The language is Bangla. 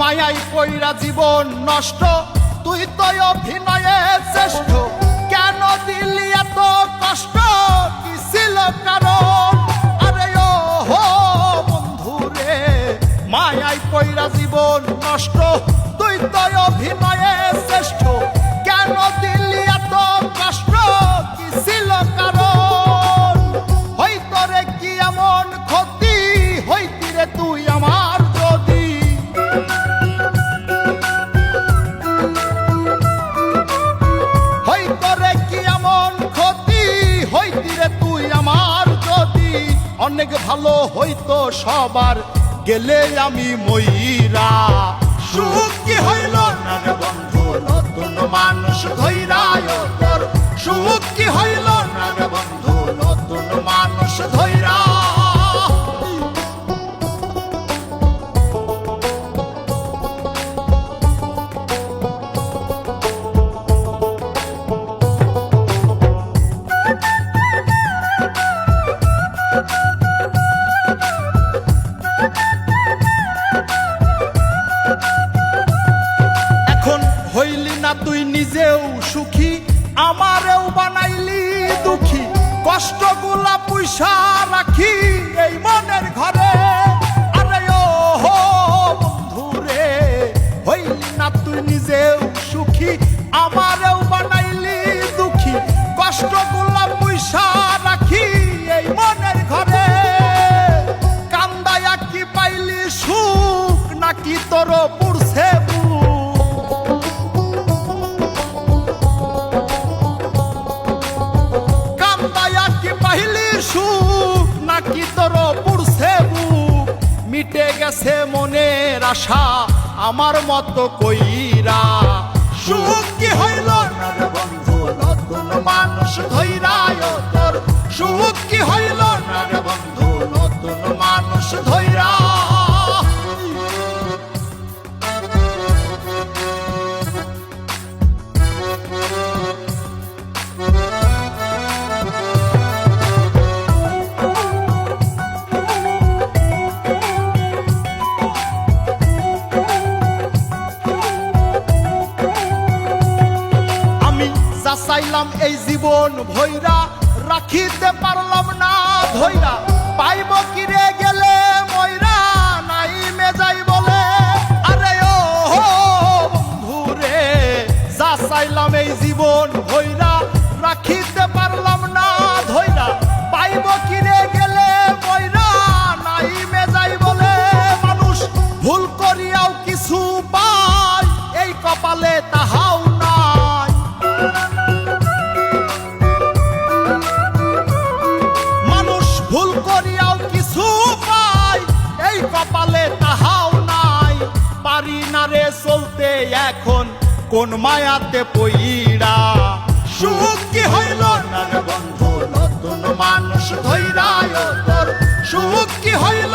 মায়াই কইরা জীবন নষ্ট, তুই তো অভিনয়ে শ্রেষ্ঠ। কেন দিলি এত কষ্ট, কি ছিল কারণ? আরে ও হো বন্ধু রে, মায়াই কইরা জীবন নষ্ট, তুই তো অভিনয়ে শ্রেষ্ঠ। কেন দিলি এত কষ্ট, কি ছিল কারণ? হইতো রে কি এমন ক্ষতি, হইতি রে তুই আমার যদি। হইতো রে কি এমন ক্ষতি, হইতি রে তুই আমার যদি। অনেক ভালো হইতো সবার, গেলে আমি ময়রা। সুখ কি হইল না রে বন্ধু, নতুন মানুষ ধৈরায় তোর। সুখ কি হইল না রে বন্ধু, নতুন মানুষ ধৈরা। হইলি না তুই নিজেও সুখী, আমারেও বানাইলি দুঃখী। কষ্টগুলা পয়সা রাখি এই মনের ঘরে। আরে ও হো বন্ধু রে, হইলি না তুই নিজেও সুখী, আমারেও বানাইলি দুঃখী। কষ্টগুলা পয়সা রাখি এই মনের ঘরে। কান্দায়া কি পাইলি সুখ, নাকি তোর পুরছে সুখ, নাকি তোর পুরছে বুক? মিটে গেছে মনের আশা আমার মতো কইরা। সুখ কি হইল না রে বন্ধু, নতুন মানুষ ধৈরায় তোর। সুখ কি হইল না রে বন্ধু, নতুন মানুষ ধৈরা। চাইলাম এই জীবন ভৈরা, রাখিতে পারলাম না ধৈরা। পাইব কিরে গেলে ময়রা, নাই মেজাই বলে। আরে ও হো বন্ধু রে, যা চাইলাম এই জীবন ভৈরা, রাখিতে পারলাম না ধৈরা। পাইব কিরে গেলে ময়রা, নাই মেজাই বলে। মানুষ ভুল করিয়াও কিছু পায়, এই কপালে তাহাও নাই। ভুল করিয়াও কিছু পাই, এই কপালে তাহাও নাই। পারি না রে চলতে এখন কোন মায়াতে পইরা। সুখ কি হইল না রে বন্ধু, নতুন মানুষ ধৈরায় তোর। সুখ কি হইল